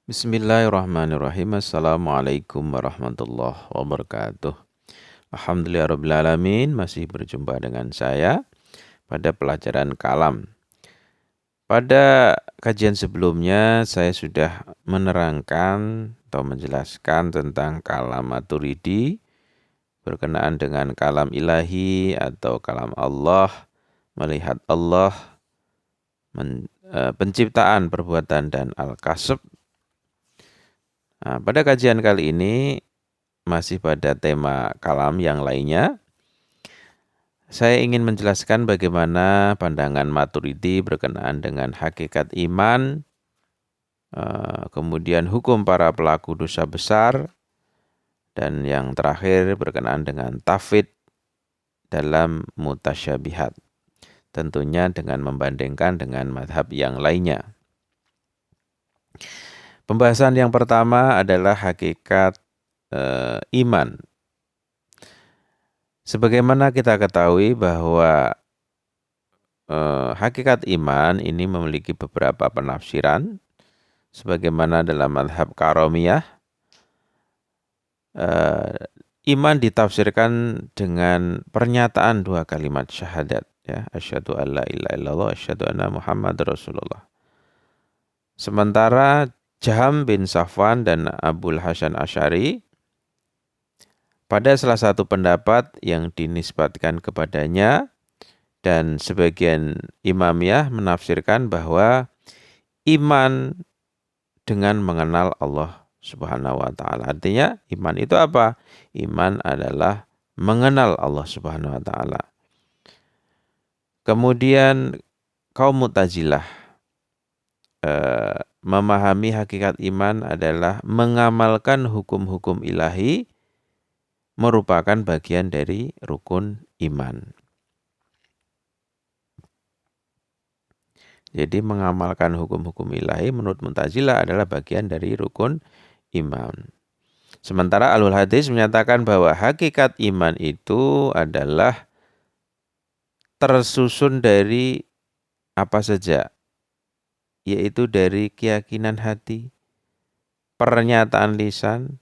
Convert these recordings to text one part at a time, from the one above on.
Bismillahirrahmanirrahim. Assalamualaikum warahmatullahi wabarakatuh. Alhamdulillahirrabbilalamin. Masih berjumpa dengan saya pada pelajaran kalam. Pada kajian sebelumnya saya sudah menerangkan atau menjelaskan tentang kalam Maturidi berkenaan dengan kalam ilahi atau kalam Allah, melihat Allah, penciptaan, perbuatan, dan al-kasb. Nah, pada kajian kali ini masih pada tema kalam yang lainnya. Saya ingin menjelaskan bagaimana pandangan Maturidi berkenaan dengan hakikat iman, kemudian hukum para pelaku dosa besar, dan yang terakhir berkenaan dengan tafwid dalam mutasyabihat. Tentunya dengan membandingkan dengan mazhab yang lainnya. Pembahasan yang pertama adalah hakikat iman. Sebagaimana kita ketahui bahwa hakikat iman ini memiliki beberapa penafsiran. Sebagaimana dalam mazhab Karomiyah, iman ditafsirkan dengan pernyataan dua kalimat syahadat. Ya, asyhadu alla ilaha illallah, asyhadu anna Muhammad Rasulullah. Sementara Jaham bin Safwan dan Abul Hasan Asy'ari pada salah satu pendapat yang dinisbatkan kepadanya dan sebagian imamiyah menafsirkan bahwa iman dengan mengenal Allah Subhanahu wa taala. Artinya iman itu apa? Iman adalah mengenal Allah Subhanahu wa taala. Kemudian kaum Mu'tazilah memahami hakikat iman adalah mengamalkan hukum-hukum ilahi merupakan bagian dari rukun iman. Jadi mengamalkan hukum-hukum ilahi menurut Mu'tazilah adalah bagian dari rukun iman. Sementara Ahlul Hadis menyatakan bahwa hakikat iman itu adalah tersusun dari apa saja, yaitu dari keyakinan hati, pernyataan lisan,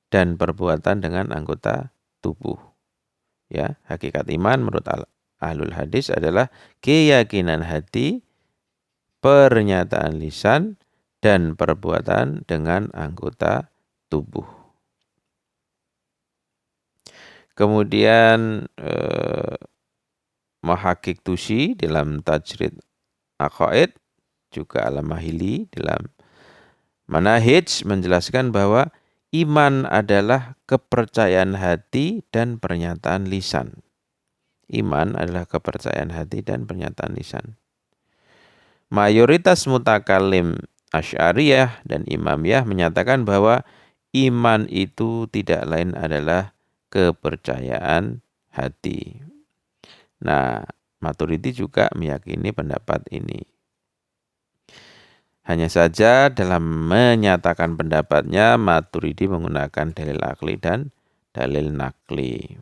dan perbuatan dengan anggota tubuh. Ya, hakikat iman menurut Ahlul Hadis adalah keyakinan hati, pernyataan lisan, dan perbuatan dengan anggota tubuh. Kemudian Mahakik Tusi dalam Tajrid Aqaid, juga Al-Mahili dalam Manahij menjelaskan bahwa iman adalah kepercayaan hati dan pernyataan lisan. Iman adalah kepercayaan hati dan pernyataan lisan. Mayoritas mutakalim Asy'ariyah dan Imamiyah menyatakan bahwa iman itu tidak lain adalah kepercayaan hati. Nah, Maturidi juga meyakini pendapat ini. Hanya saja dalam menyatakan pendapatnya, Maturidi menggunakan dalil akli dan dalil nakli.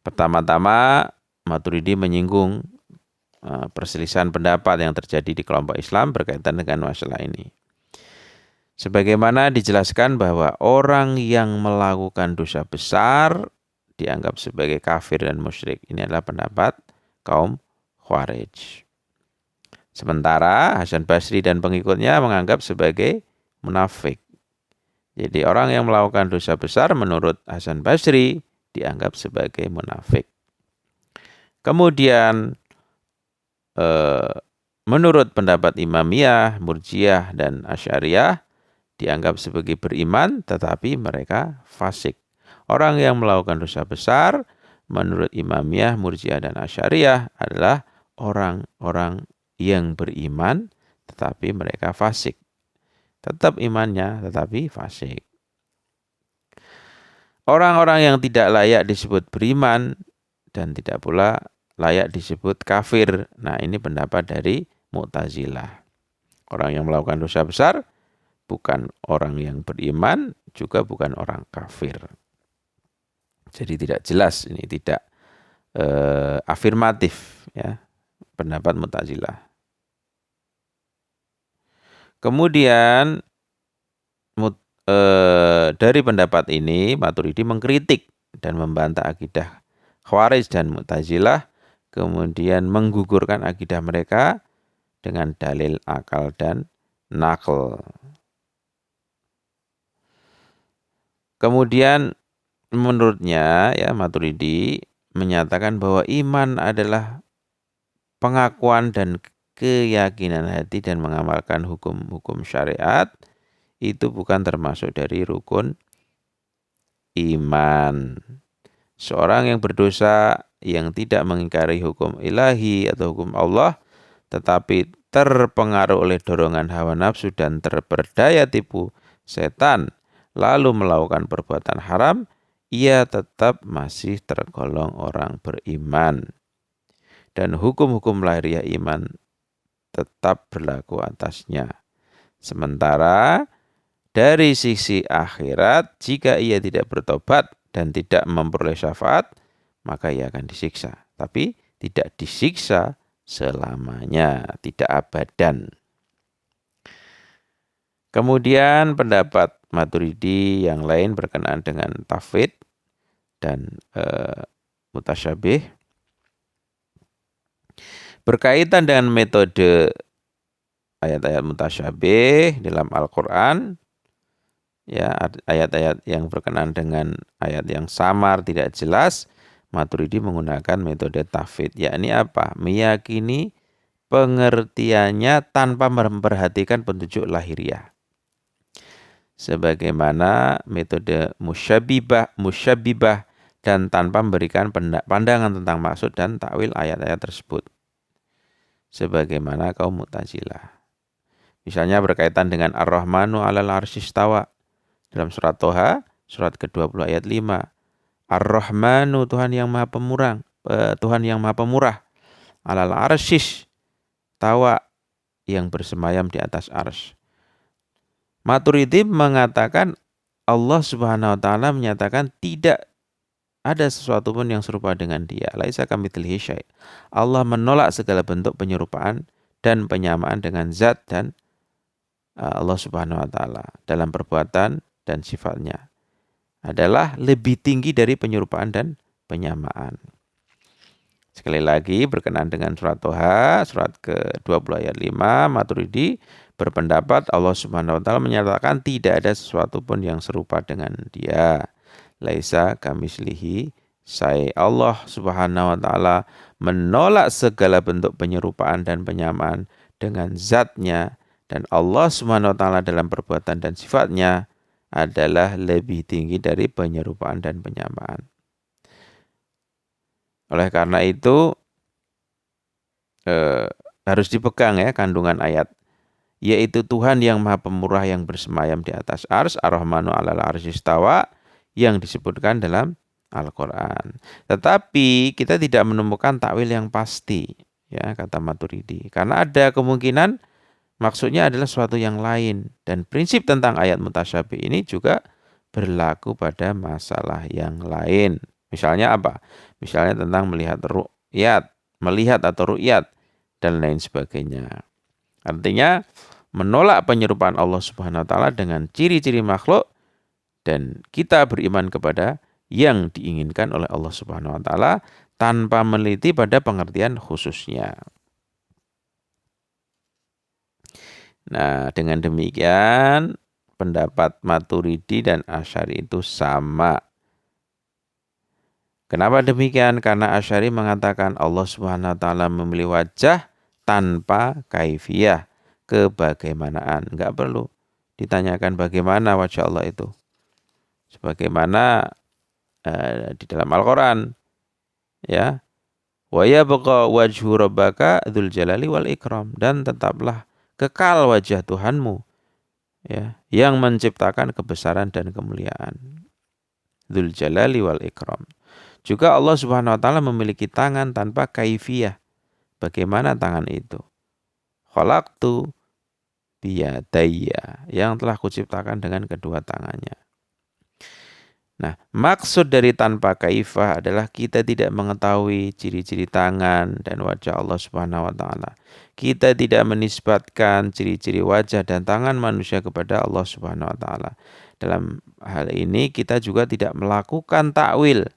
Pertama-tama, Maturidi menyinggung perselisihan pendapat yang terjadi di kelompok Islam berkaitan dengan masalah ini. Sebagaimana dijelaskan bahwa orang yang melakukan dosa besar dianggap sebagai kafir dan musyrik. Ini adalah pendapat kaum Khawarij. Sementara Hasan Basri dan pengikutnya menganggap sebagai munafik. Jadi orang yang melakukan dosa besar menurut Hasan Basri dianggap sebagai munafik. Kemudian menurut pendapat Imamiyah, Murji'ah, dan Asy'ariyah dianggap sebagai beriman tetapi mereka fasik. Orang yang melakukan dosa besar menurut Imamiyah, Murji'ah, dan Asy'ariyah adalah orang-orang yang beriman tetapi mereka fasik. Tetap imannya tetapi fasik. Orang-orang yang tidak layak disebut beriman dan tidak pula layak disebut kafir. Nah, ini pendapat dari Mu'tazilah. Orang yang melakukan dosa besar bukan orang yang beriman, juga bukan orang kafir. Jadi tidak jelas, ini tidak afirmatif, ya, pendapat Mu'tazilah. Kemudian dari pendapat ini Maturidi mengkritik dan membantah akidah Khawarij dan Mu'tazilah, kemudian menggugurkan akidah mereka dengan dalil akal dan nakal. Kemudian menurutnya ya Maturidi menyatakan bahwa iman adalah pengakuan dan keyakinan hati dan mengamalkan hukum-hukum syariat, itu bukan termasuk dari rukun iman. Seorang yang berdosa yang tidak mengingkari hukum ilahi atau hukum Allah, tetapi terpengaruh oleh dorongan hawa nafsu dan terperdaya tipu setan, lalu melakukan perbuatan haram, ia tetap masih tergolong orang beriman. Dan hukum-hukum lahiriah iman tetap berlaku atasnya. Sementara dari sisi akhirat, jika ia tidak bertobat dan tidak memperoleh syafaat, maka ia akan disiksa. Tapi tidak disiksa selamanya, tidak abadan. Kemudian pendapat Maturidi yang lain berkenaan dengan tafwid dan mutasyabih. Berkaitan dengan metode ayat-ayat mutasyabih dalam Al-Quran, ya, ayat-ayat yang berkenaan dengan ayat yang samar, tidak jelas, Maturidi menggunakan metode tafwid, yakni apa? Meyakini pengertiannya tanpa memperhatikan petunjuk lahiriah. Sebagaimana metode musyabibah dan tanpa memberikan pandangan tentang maksud dan takwil ayat-ayat tersebut. Sebagaimana kaum Mu'tazilah. Misalnya berkaitan dengan Ar-Rahmanu 'alal 'arsy istawa dalam surat Toha, surat ke-20 ayat 5. Ar-Rahmanu, Tuhan yang Maha Pemurah, 'alal 'arsy istawa, yang bersemayam di atas arsy. Maturidi mengatakan Allah Subhanahu wa taala menyatakan tidak ada sesuatu pun yang serupa dengan Dia. Laisa kamitslihi syai'. Allah menolak segala bentuk penyerupaan dan penyamaan dengan zat dan Allah Subhanahu wa taala dalam perbuatan dan sifatnya adalah lebih tinggi dari penyerupaan dan penyamaan. Sekali lagi berkenaan dengan surat Toha, surat ke-20 ayat 5, Maturidi berpendapat Allah Subhanahu wa taala menyatakan tidak ada sesuatu pun yang serupa dengan Dia. Laisa kamitslihi syai'. Allah Subhanahu wa taala menolak segala bentuk penyerupaan dan penyamaan dengan zatnya, dan Allah Subhanahu wa taala dalam perbuatan dan sifatnya adalah lebih tinggi dari penyerupaan dan penyamaan. Oleh karena itu harus dipegang ya kandungan ayat, yaitu Tuhan yang Maha Pemurah yang bersemayam di atas arsy, Ar-Rahmanu 'alal 'arsy istawa, yang disebutkan dalam Al-Quran. Tetapi kita tidak menemukan takwil yang pasti, ya, kata Maturidi. Karena ada kemungkinan maksudnya adalah suatu yang lain. Dan prinsip tentang ayat mutasyabih ini juga berlaku pada masalah yang lain. Misalnya apa? Misalnya tentang melihat atau ru'yat, dan lain sebagainya. Artinya menolak penyerupaan Allah Subhanahu wa taala dengan ciri-ciri makhluk, dan kita beriman kepada yang diinginkan oleh Allah Subhanahu wa taala tanpa meneliti pada pengertian khususnya. Nah, dengan demikian pendapat Maturidi dan Asy'ari itu sama. Kenapa demikian? Karena Asy'ari mengatakan Allah Subhanahu wa taala memiliki wajah tanpa kaifiyah, kebagaimanaan. Enggak perlu ditanyakan bagaimana wajah Allah itu. Sebagaimana di dalam Al-Quran, ya, wa yabqa wajhu rabbaka dzul jalali wal ikram, dan tetaplah kekal wajah Tuhanmu, ya, yang menciptakan kebesaran dan kemuliaan. Dzul jalali wal ikram. Juga Allah Subhanahu wa taala memiliki tangan tanpa kaifiyah. Bagaimana tangan itu? Khalaqtu biyadayya, yang telah kuciptakan dengan kedua tangannya. Nah, maksud dari tanpa kaifah adalah kita tidak mengetahui ciri-ciri tangan dan wajah Allah Subhanahu wa taala. Kita tidak menisbatkan ciri-ciri wajah dan tangan manusia kepada Allah Subhanahu wa taala. Dalam hal ini kita juga tidak melakukan takwil.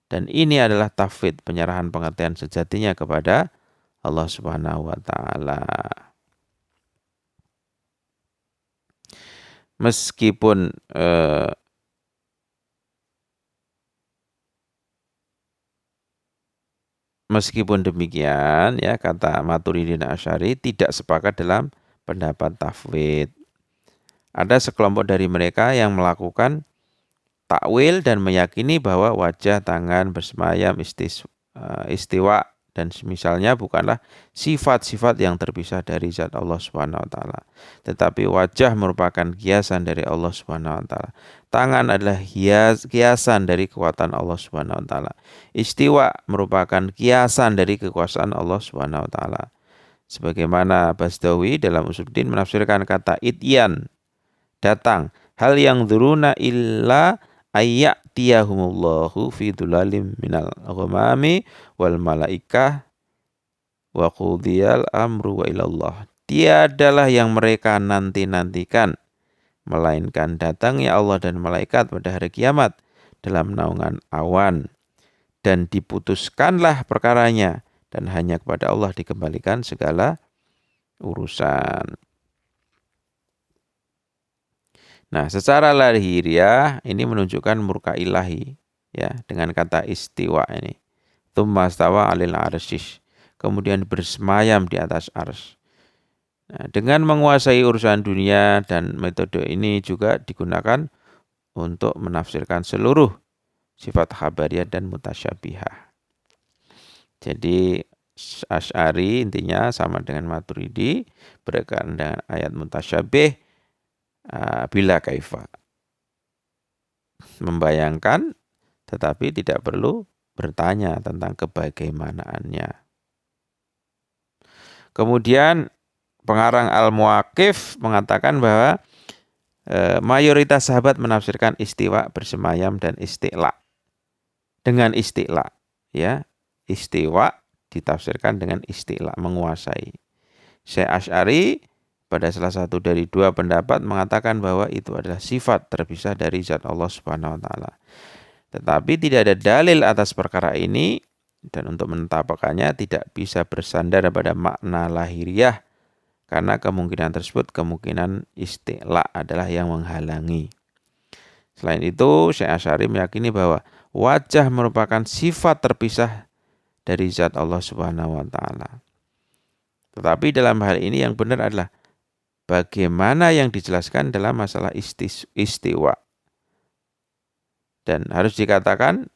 Dan ini adalah tafwid, penyerahan pengertian sejatinya kepada Allah Subhanahu wa taala. Meskipun demikian ya, kata Maturidi dan Asy'ari tidak sepakat dalam pendapat tafwid. Ada sekelompok dari mereka yang melakukan takwil dan meyakini bahwa wajah, tangan, bersemayam, istiwa dan semisalnya bukanlah sifat-sifat yang terpisah dari zat Allah Subhanahu wa taala. Tetapi wajah merupakan kiasan dari Allah Subhanahu wa taala. Tangan adalah kiasan dari kekuatan Allah Subhanahu wa taala. Istiwa merupakan kiasan dari kekuasaan Allah Subhanahu wa taala. Sebagaimana Basdawi dalam Usuluddin menafsirkan kata ityan, datang, hal yang dzuruna illa ayyatiyahumullahu fi dhulalim minal ghamami wal malaikah wa qudiyal amru wa ilallah. Tiadalah yang mereka nanti-nantikan melainkan datangnya Allah dan malaikat pada hari kiamat dalam naungan awan, dan diputuskanlah perkaranya, dan hanya kepada Allah dikembalikan segala urusan. Nah, secara lahiriah ini menunjukkan murka ilahi ya, dengan kata istiwa ini. Tsumma stawa 'alal 'arsy. Kemudian bersemayam di atas arsy. Nah, dengan menguasai urusan dunia, dan metode ini juga digunakan untuk menafsirkan seluruh sifat khabariyah dan mutasyabihah. Jadi Asy'ari intinya sama dengan Maturidi, berkaitan dengan ayat mutasyabih bila kaifa, membayangkan tetapi tidak perlu bertanya tentang kebagaimanaannya. Kemudian pengarang Al-Muwaqif mengatakan bahwa mayoritas sahabat menafsirkan istiwa, bersemayam, dan isti'la dengan isti'la ya. Istiwa ditafsirkan dengan isti'la, menguasai. Syekh Asy'ari pada salah satu dari dua pendapat mengatakan bahwa itu adalah sifat terpisah dari zat Allah Subhanahu wa taala. Tetapi tidak ada dalil atas perkara ini, dan untuk menetapkannya tidak bisa bersandar pada makna lahiriah, karena kemungkinan tersebut kemungkinan isti'la adalah yang menghalangi. Selain itu, Syekh Asy'ari meyakini bahwa wajah merupakan sifat terpisah dari zat Allah Subhanahu wa taala. Tetapi dalam hal ini yang benar adalah bagaimana yang dijelaskan dalam masalah istiwa. Dan harus dikatakan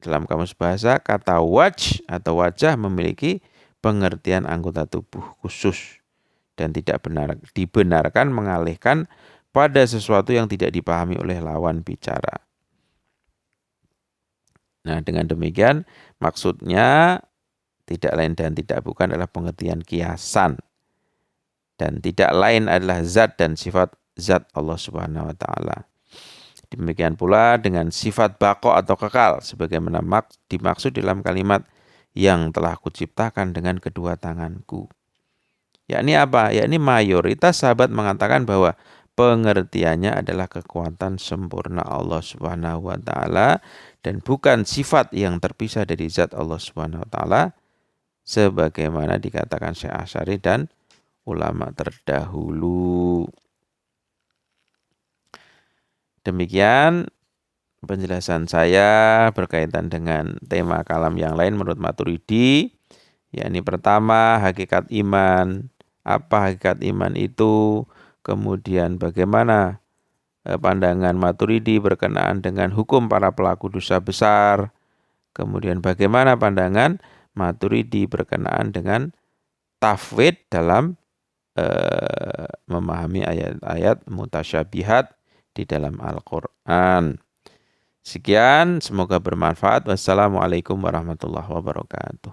dalam kamus bahasa, kata wajh atau wajah memiliki pengertian anggota tubuh khusus dan tidak dibenarkan mengalihkan pada sesuatu yang tidak dipahami oleh lawan bicara. Nah, dengan demikian maksudnya tidak lain dan tidak bukan adalah pengertian kiasan, dan tidak lain adalah zat dan sifat zat Allah Subhanahu wa taala. Demikian pula dengan sifat baqo atau kekal, sebagaimana dimaksud dalam kalimat yang telah kuciptakan dengan kedua tanganku. Yakni apa? Yakni mayoritas sahabat mengatakan bahwa pengertiannya adalah kekuatan sempurna Allah Subhanahu wa taala dan bukan sifat yang terpisah dari zat Allah Subhanahu wa taala, sebagaimana dikatakan Syekh Asy'ari dan ulama terdahulu. Demikian penjelasan saya berkaitan dengan tema kalam yang lain menurut Maturidi, yakni pertama hakikat iman, apa hakikat iman itu, kemudian bagaimana pandangan Maturidi berkenaan dengan hukum para pelaku dosa besar, kemudian bagaimana pandangan Maturidi berkenaan dengan tafwid dalam memahami ayat-ayat mutasyabihat di dalam Al-Quran. Sekian, semoga bermanfaat. Wassalamualaikum warahmatullahi wabarakatuh.